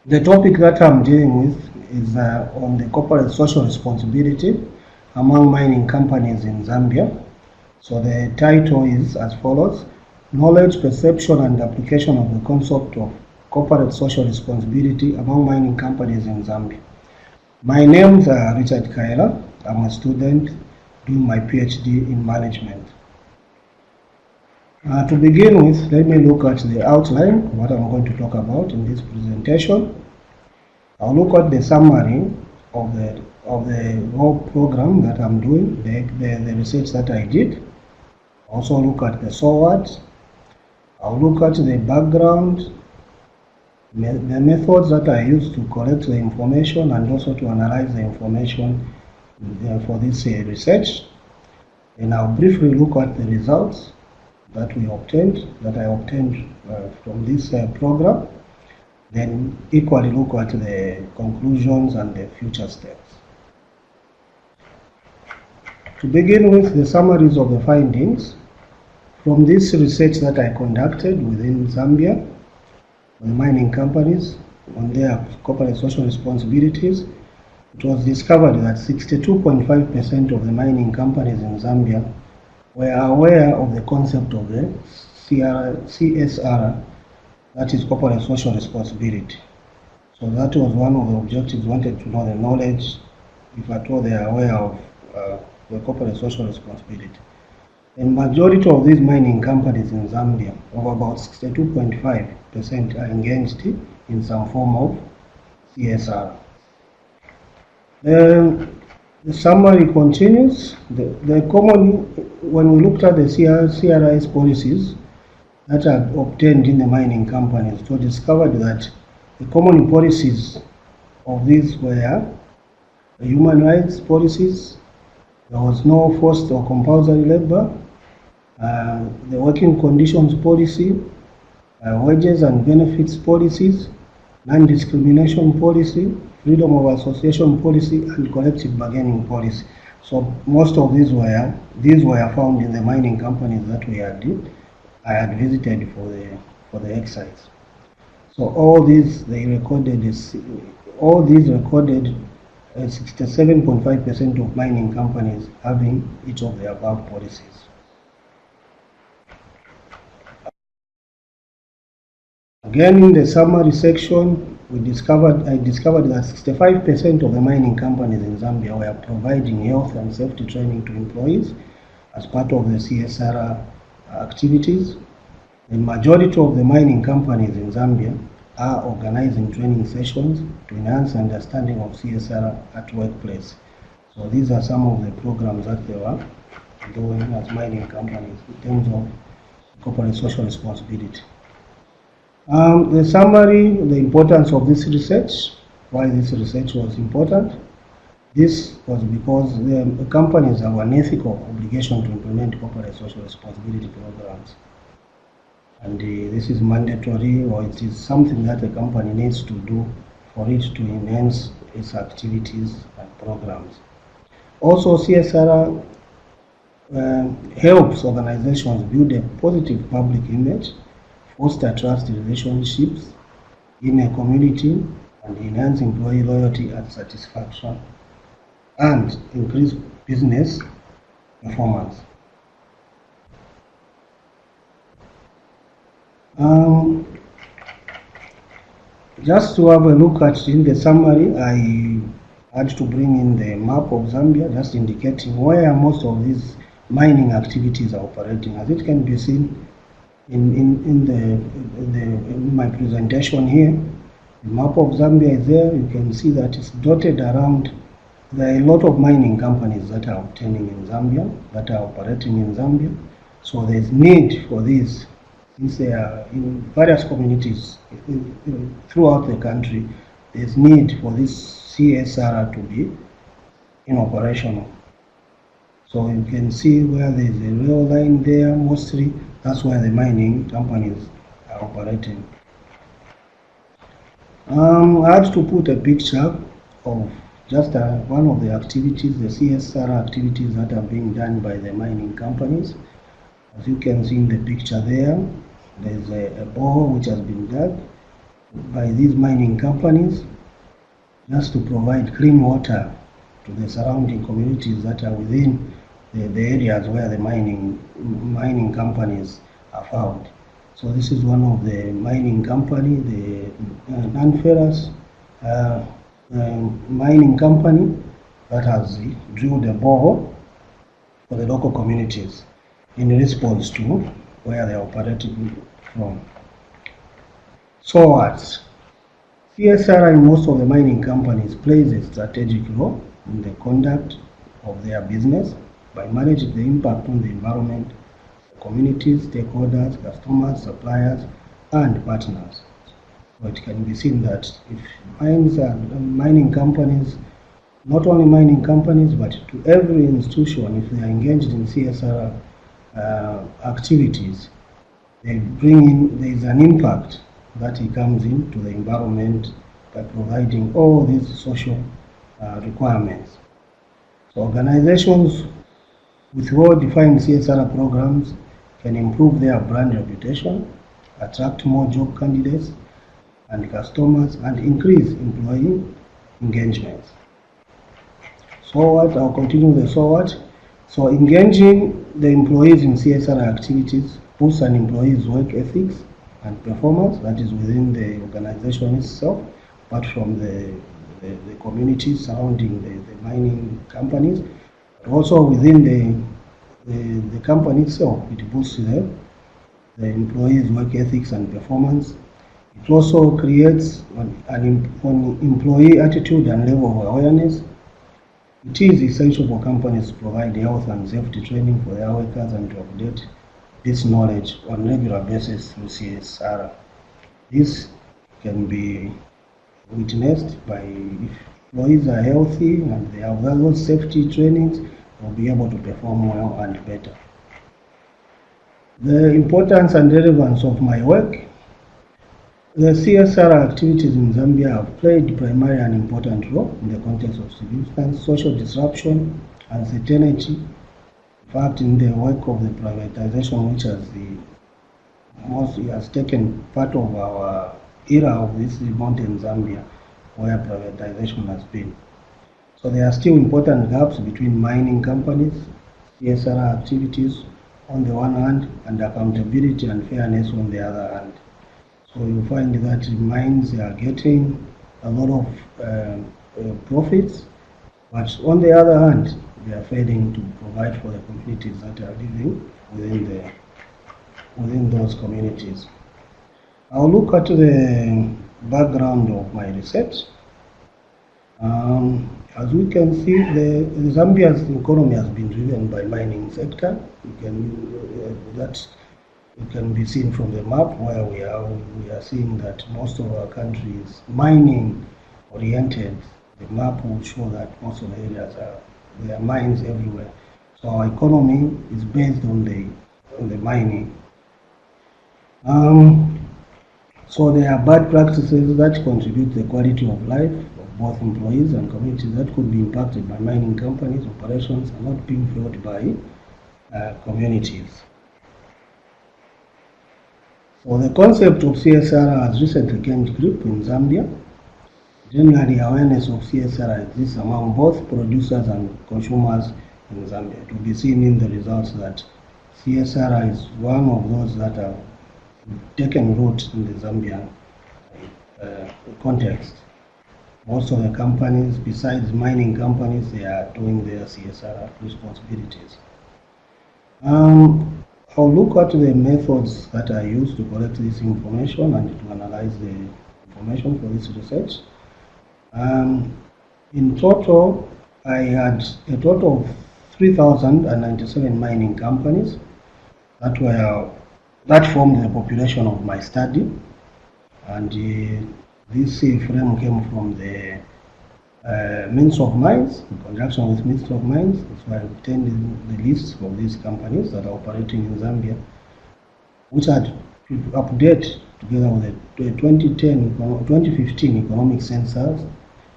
The topic that I'm dealing with is on the corporate social responsibility among mining companies in Zambia. So the title is as follows: Knowledge, Perception and Application of the Concept of Corporate Social Responsibility among Mining Companies in Zambia. My name is Richard Kaela. I'm a student doing my PhD in management. To begin with, let me look at the outline, what I'm going to talk about in this presentation. I'll look at the summary of the whole program that I'm doing, the research that I did. Also look at the so what. I'll look at the background, the methods that I use to collect the information and also to analyze the information for this research. And I'll briefly look at the results that I obtained from this program. Then equally look at the conclusions and the future steps. To begin with, the summaries of the findings from this research that I conducted within Zambia, with mining companies on their corporate social responsibilities, it was discovered that 62.5% of the mining companies in Zambia were aware of the concept of the CSR, that is corporate social responsibility. So that was one of the objectives, wanted to know the knowledge, if at all they are aware of the corporate social responsibility. The majority of these mining companies in Zambia, of about 62.5%, are engaged in some form of CSR. The summary continues. When we looked at the CRIS policies that are obtained in the mining companies, it was discovered that the common policies of these were human rights policies. There was no forced or compulsory labor, the working conditions policy, wages and benefits policies, non-discrimination policy, freedom of association policy, and collective bargaining policy. So most of these were found in the mining companies that I had visited for the exercise. So all these recorded 67.5% of mining companies having each of the above policies. Again, in the summary section, I discovered that 65% of the mining companies in Zambia were providing health and safety training to employees as part of the CSR activities. The majority of the mining companies in Zambia are organizing training sessions to enhance understanding of CSR at workplace. So these are some of the programs that they were doing as mining companies in terms of corporate social responsibility. The summary, the importance of this research, why this research was important. This was because the companies have an ethical obligation to implement corporate social responsibility programs. And this is mandatory, or it is something that a company needs to do for it to enhance its activities and programs. Also, CSR helps organizations build a positive public image, foster trust relationships in a community, and enhance employee loyalty and satisfaction, and increase business performance. Just to have a look at in the summary, I had to bring in the map of Zambia, just indicating where most of these mining activities are operating. As it can be seen in my presentation here, the map of Zambia is there. You can see that it's dotted around. There are a lot of mining companies that are obtaining in Zambia, that are operating in Zambia. So there's need for this, since they are in various communities throughout the country. There's need for this CSR to be operational. So you can see where there's a rail line there, mostly that's where the mining companies are operating. I had to put a picture of just one of the activities, the CSR activities that are being done by the mining companies. As you can see in the picture there, there's a borehole which has been dug. by these mining companies just to provide clean water to the surrounding communities that are within the areas where the mining companies are found. So this is one of the mining company, the non-ferrous mining company that has drilled a borehole for the local communities in response to where they are operating from. So what? CSR in most of the mining companies plays a strategic role in the conduct of their business by managing the impact on the environment, the communities, stakeholders, customers, suppliers, and partners. So it can be seen that if mining companies, not only mining companies, but to every institution, if they are engaged in CSR activities, they bring in, there is an impact that it comes into the environment by providing all these social requirements. So organizations with well-defined CSR programs can improve their brand reputation, attract more job candidates and customers, and increase employee engagement. So what? I'll continue the so what. So engaging the employees in CSR activities boosts an employee's work ethics and performance, that is within the organization itself, apart from the communities surrounding the mining companies, but also within the company itself. It boosts the employees' work ethics and performance. It also creates an employee attitude and level of awareness. It is essential for companies to provide health and safety training for their workers and to update this knowledge on a regular basis through CSR. This can be witnessed by if employees are healthy and they have those safety trainings, they'll be able to perform well and better. The importance and relevance of my work. The CSR activities in Zambia have played primarily an important role in the context of significant social disruption, uncertainty. In fact, in the work of the privatization, which has taken part of our era of this remote in Zambia, where privatization has been. So there are still important gaps between mining companies, CSR activities on the one hand, and accountability and fairness on the other hand. So you find that mines are getting a lot of profits, but on the other hand, they are failing to provide for the communities that are living within those communities. I'll look at the background of my research. As we can see, the Zambia's economy has been driven by mining sector. It can be seen from the map where we are. We are seeing that most of our country is mining oriented. The map will show that most of the areas there are mines everywhere. So our economy is based on the mining. So there are bad practices that contribute to the quality of life of both employees and communities that could be impacted by mining companies. Operations are not being felt by communities. So the concept of CSR has recently gained grip in Zambia. Generally, awareness of CSR exists among both producers and consumers in Zambia. It will be seen in the results that CSR is one of those that have taken root in the Zambian context. Most of the companies, besides mining companies, they are doing their CSR responsibilities. I'll look at the methods that are used to collect this information and to analyze the information for this research. In total, I had a total of 3,097 mining companies that formed the population of my study, and this frame came from the Ministry of Mines, in conjunction with Ministry of Mines. So I obtained the list of these companies that are operating in Zambia, which had to update together with the 2015 economic census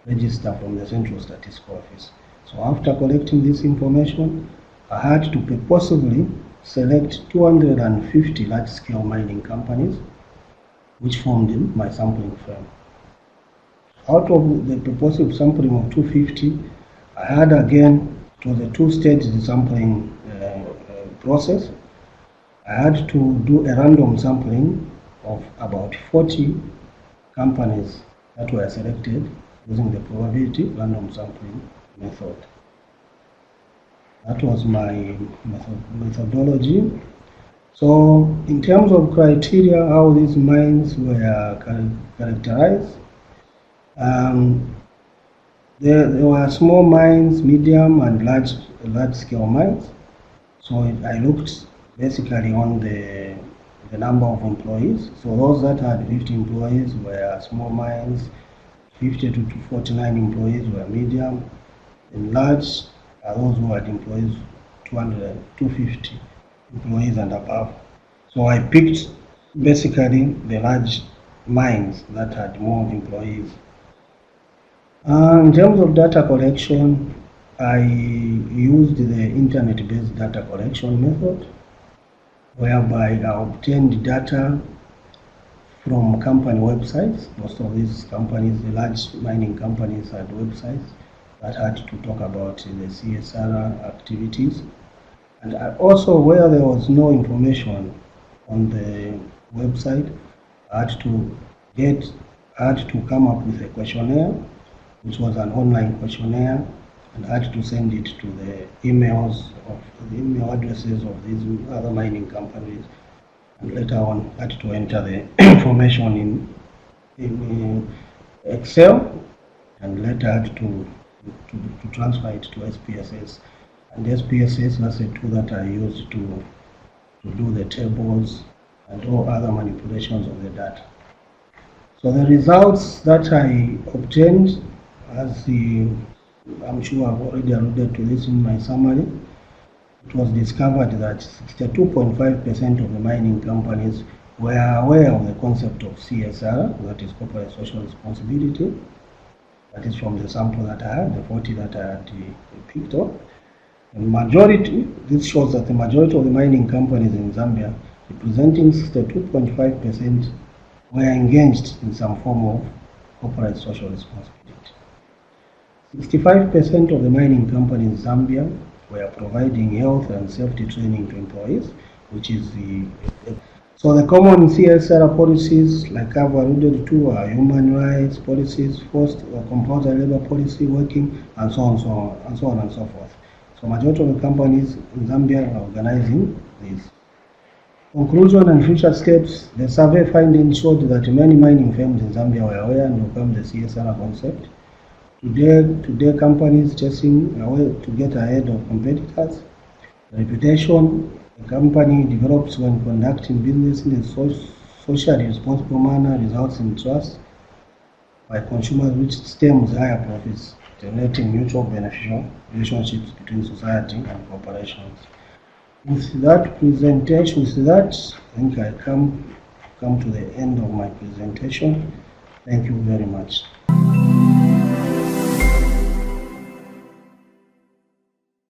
register from the Central Statistical Office. So after collecting this information, I had to purposefully select 250 large-scale mining companies which formed my sampling frame. Out of the proposed sampling of 250, I had again, it was a two-stage sampling process. I had to do a random sampling of about 40 companies that were selected using the probability random sampling method. That was my methodology. So in terms of criteria, how these mines were characterized, there were small mines, medium and large scale mines. So I looked basically on the number of employees. So those that had 50 employees were small mines, 50 to 49 employees were medium, and large are those who had employees 200, 250 employees and above. So I picked basically the large mines that had more employees. In terms of data collection, I used the internet-based data collection method, whereby I obtained data from company websites. Most of these companies, the large mining companies, had websites that had to talk about the CSR activities. And also, where there was no information on the website, I had to come up with a questionnaire, which was an online questionnaire, and I had to send it to the emails of the email addresses of these other mining companies, and later on I had to enter the information in Excel, and later I had to transfer it to SPSS. And SPSS, that's a tool that I used to do the tables and all other manipulations of the data. So the results that I obtained, as I'm sure I've already alluded to this in my summary, it was discovered that 62.5% of the mining companies were aware of the concept of CSR, that is corporate social responsibility. That is from the sample that I had, the 40 that I had picked up. And majority, this shows that the majority of the mining companies in Zambia, representing 62.5%, were engaged in some form of corporate social responsibility. 65% of the mining companies in Zambia were providing health and safety training to employees, which is so the common CSR policies, like I've alluded to, are human rights policies, forced or compulsory labor policy, working, and so on and so forth. So majority of the companies in Zambia are organizing this. Conclusion and future steps. The survey findings showed that many mining firms in Zambia were aware and welcomed the CSR concept. Today companies chasing a way to get ahead of competitors. The reputation a company develops when conducting business in a socially responsible manner results in trust by consumers, which stems higher profits, generating mutual beneficial relationships between society and corporations. With that presentation, I think I come to the end of my presentation. Thank you very much.